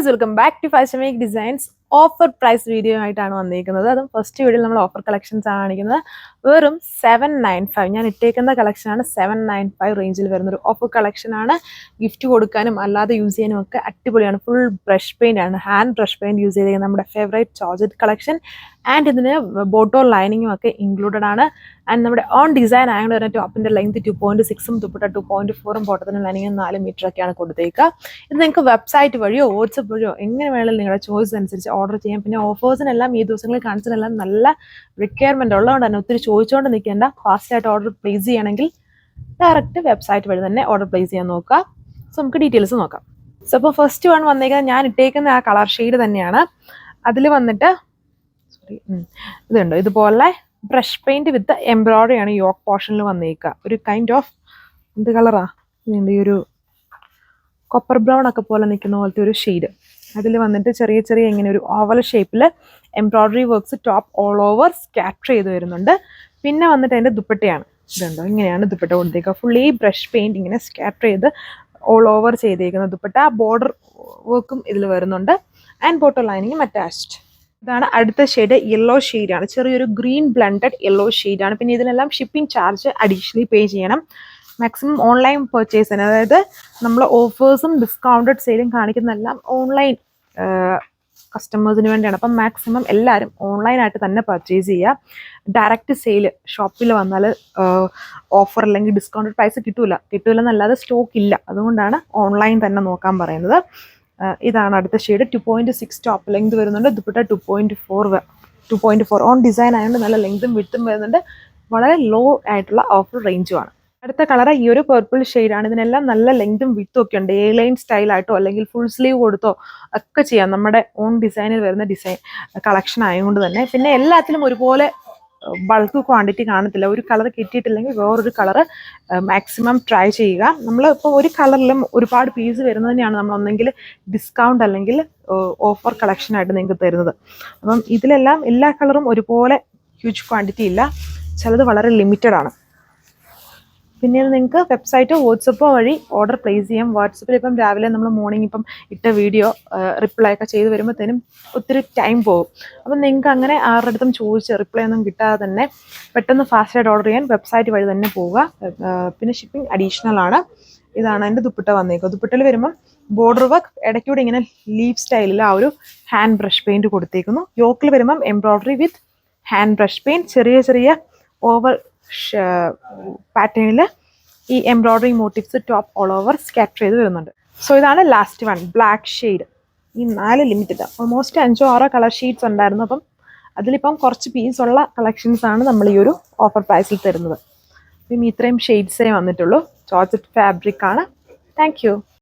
Guys, welcome back to fashion designs. Offer price video ആയിട്ടാണ് വന്നിരിക്കുന്നത്. അതും ഫസ്റ്റ് വീഡിയോയിൽ നമ്മൾ ഓഫർ കളക്ഷൻസ് ആണ് കാണിക്കുന്നത്. വെറും 795. ഞാൻ ഇട്ടേക്കുന്ന കളക്ഷനാണ് 795 റേഞ്ചിൽ വരുന്നൊരു ഓഫർ കളക്ഷനാണ്. ഗിഫ്റ്റ് കൊടുക്കാനും അല്ലാതെ യൂസ് ചെയ്യാനും ഒക്കെ അടിപൊളിയാണ്. ഫുൾ ബ്രഷ് പെയിൻ്റ് ആണ്, ഹാൻഡ് ബ്രഷ് പെയിൻറ് യൂസ് ചെയ്ത് നമ്മുടെ ഫേവറേറ്റ് ജോർജറ്റ് കളക്ഷൻ. ആൻഡ് ഇതിന് ബോട്ടോ ലൈനിങ്ങും ഒക്കെ ഇൻക്ലൂഡഡ് ആണ്. ആൻഡ് നമ്മുടെ ഓൺ ഡിസൈൻ ആയതുകൊണ്ട് തന്നെ ടോപ്പിൻ്റെ ലെങ്ത് 2.6ഉം ദുപ്പട്ട 2.4ഉം ബോട്ടത്തിൻ്റെ ലൈനിങ് 4 മീറ്ററൊക്കെയാണ് കൊടുത്തേക്കുക. ഇത് നിങ്ങൾക്ക് വെബ്സൈറ്റ് വഴിയോ വാട്സപ്പ് വഴിയോ എങ്ങനെ വേണമെങ്കിലും നിങ്ങളുടെ ചോയ്സ് അനുസരിച്ച് ഓർഡർ ചെയ്യാം. പിന്നെ ഓഫേഴ്സിനെല്ലാം ഈ ദിവസങ്ങളിൽ കാണിച്ചതെല്ലാം നല്ല റിക്വയർമെൻറ്റ് ഉള്ളതുകൊണ്ട് തന്നെ ഒത്തിരി ചോദിച്ചുകൊണ്ട് നിൽക്കേണ്ട. ഫാസ്റ്റായിട്ട് ഓർഡർ പ്ലേസ് ചെയ്യണമെങ്കിൽ ഡയറക്റ്റ് വെബ്സൈറ്റ് വഴി തന്നെ ഓർഡർ പ്ലേസ് ചെയ്യാൻ നോക്കുക. സോ നമുക്ക് ഡീറ്റെയിൽസ് നോക്കാം. സോ അപ്പോൾ ഫസ്റ്റ് വൺ വന്നേക്കുന്നത് ഞാൻ ഇട്ടേക്കുന്ന ആ കളർ ഷെയ്ഡ് തന്നെയാണ്. അതിൽ വന്നിട്ട് ഇതുണ്ട്, ഇതുപോലെ ബ്രഷ് പെയിന്റ് വിത്ത് എംബ്രോയിഡറി ആണ് യോക്ക് പോർഷനിൽ വന്നേക്കുക. ഒരു കൈൻഡ് ഓഫ് എന്ത് കളറാ ഈ ഒരു കോപ്പർ ബ്രൗൺ ഒക്കെ പോലെ നിൽക്കുന്ന പോലത്തെ ഒരു ഷെയ്ഡ്. അതിൽ വന്നിട്ട് ചെറിയ ചെറിയ ഇങ്ങനെ ഒരു ഓവൽ ഷേപ്പിൽ embroidery works top all over scatter ചെയ്ത് വരുന്നുണ്ട്. പിന്നെ വന്നിട്ട് അതിൻ്റെ ദുപ്പട്ടയാണ്, ഇതുണ്ടോ ഇങ്ങനെയാണ് ദുപ്പട്ട കൊടുത്തേക്കുക. ഫുള്ളി ബ്രഷ് പെയിന്റ് ഇങ്ങനെ സ്കാറ്റർ ചെയ്ത് ഓൾ ഓവർ ചെയ്തേക്കുന്ന ദുപ്പട്ട. ബോർഡർ വർക്കും ഇതിൽ വരുന്നുണ്ട്. ആൻഡ് ബോട്ടോ ലൈനിങ്ങും അറ്റാച്ച്ഡ്. ഇതാണ് അടുത്ത ഷെയ്ഡ്, യെല്ലോ ഷെയ്ഡാണ്. ചെറിയൊരു ഗ്രീൻ ബ്ലണ്ടഡ് യെല്ലോ ഷെയ്ഡാണ്. പിന്നെ ഇതിനെല്ലാം ഷിപ്പിംഗ് ചാർജ് അഡീഷണലി പേ ചെയ്യണം. മാക്സിമം ഓൺലൈൻ പർച്ചേസിന്, അതായത് നമ്മൾ ഓഫേഴ്സും ഡിസ്കൗണ്ടഡ് സെയിലും കാണിക്കുന്നതെല്ലാം ഓൺലൈൻ കസ്റ്റമേഴ്സിന് വേണ്ടിയാണ്. അപ്പം മാക്സിമം എല്ലാവരും ഓൺലൈനായിട്ട് തന്നെ പർച്ചേസ് ചെയ്യുക. ഡയറക്റ്റ് സെയിൽ ഷോപ്പിൽ വന്നാൽ ഓഫർ അല്ലെങ്കിൽ ഡിസ്കൗണ്ടഡ് പ്രൈസ് കിട്ടൂലെന്നല്ലാതെ സ്റ്റോക്ക് ഇല്ല. അതുകൊണ്ടാണ് ഓൺലൈൻ തന്നെ നോക്കാൻ പറയുന്നത്. ഇതാണ് അടുത്ത ഷെയ്ഡ്. 2.6 ടോപ്പ് ലെങ്ത് വരുന്നുണ്ട്. ദുപ്പട്ട 2.4 ഓൺ ഡിസൈൻ ആയതുകൊണ്ട് നല്ല ലെങ്തും വിഡ്ത്തും വരുന്നുണ്ട്. വളരെ ലോ ആയിട്ടുള്ള ഓഫർ റേഞ്ചുമാണ്. അടുത്ത കളർ ഈ ഒരു പർപ്പിൾ ഷെയ്ഡാണ്. ഇതിനെല്ലാം നല്ല ലെങ്തും വിഡ്ത്തും ഒക്കെ ഉണ്ട്. എ ലൈൻ സ്റ്റൈലായിട്ടോ അല്ലെങ്കിൽ ഫുൾ സ്ലീവ് കൊടുത്തോ ഒക്കെ ചെയ്യാം. നമ്മുടെ ഓൺ ഡിസൈനിൽ വരുന്ന ഡിസൈൻ കളക്ഷൻ ആയതുകൊണ്ട് തന്നെ. പിന്നെ എല്ലാത്തിലും ഒരുപോലെ ബൾക്ക് ക്വാണ്ടിറ്റി കാണത്തില്ല. ഒരു കളർ കിട്ടിയിട്ടില്ലെങ്കിൽ വേറൊരു കളറ് മാക്സിമം ട്രൈ ചെയ്യുക. നമ്മൾ ഇപ്പോൾ ഒരു കളറിലും ഒരുപാട് പീസ് വരുന്നതിനെയാണ് നമ്മൾ ഒന്നെങ്കിൽ ഡിസ്കൗണ്ട് അല്ലെങ്കിൽ ഓഫർ കളക്ഷനായിട്ട് നിങ്ങൾക്ക് തരുന്നത്. അപ്പം ഇതിലെല്ലാം എല്ലാ കളറും ഒരുപോലെ ഹ്യൂജ് ക്വാണ്ടിറ്റി ഇല്ല, ചിലത് വളരെ ലിമിറ്റഡ് ആണ്. പിന്നീട് നിങ്ങൾക്ക് വെബ്സൈറ്റോ വാട്സപ്പോ വഴി ഓർഡർ പ്ലേസ് ചെയ്യാം. വാട്സപ്പിൽ ഇപ്പം രാവിലെ നമ്മൾ മോർണിംഗ് ഇപ്പം ഇട്ട വീഡിയോ റിപ്ലൈ ഒക്കെ ചെയ്ത് വരുമ്പോഴത്തേനും ഒത്തിരി ടൈം പോകും. അപ്പം നിങ്ങൾക്ക് അങ്ങനെ ആരുടെ അടുത്തും ചോദിച്ച് റിപ്ലൈ ഒന്നും കിട്ടാതെ തന്നെ പെട്ടെന്ന് ഫാസ്റ്റായിട്ട് ഓർഡർ ചെയ്യാൻ വെബ്സൈറ്റ് വഴി തന്നെ പോവുക. പിന്നെ ഷിപ്പിംഗ് അഡീഷണൽ ആണ്. ഇതാണ് എൻ്റെ ദുപ്പട്ട വന്നേക്കുക. ദുപ്പട്ടയിൽ വരുമ്പം ബോർഡർ വർക്ക് ഇടയ്ക്കൂടെ ഇങ്ങനെ ലീഫ് സ്റ്റൈലിൽ ആ ഒരു ഹാൻഡ് ബ്രഷ് പെയിൻറ്റ് കൊടുത്തേക്കുന്നു. യോക്കിൽ വരുമ്പം എംബ്രോയിഡറി വിത്ത് ഹാൻഡ് ബ്രഷ് പെയിൻറ്റ്. ചെറിയ ചെറിയ ഓവർ പാറ്റേണിൽ ഈ embroidery motifs top all over scatter ചെയ്ത് വരുന്നുണ്ട്. സോ ഇതാണ് ലാസ്റ്റ് വൺ, ബ്ലാക്ക് ഷെയ്ഡ്. ഈ 4 ലിമിറ്റഡ്, ഓൾമോസ്റ്റ് 5-6 കളർ ഷീറ്റ്സ് ഉണ്ടായിരുന്നു. അപ്പം അതിലിപ്പം കുറച്ച് പീസുള്ള കളക്ഷൻസാണ് നമ്മൾ ഈ ഒരു ഓഫർ പ്രൈസിൽ തരുന്നത്. ഇപ്പം ഇത്രയും ഷെയ്ഡ്സേ വന്നിട്ടുള്ളൂ. ജോർജറ്റ് ഫാബ്രിക് ആണ്. Thank you.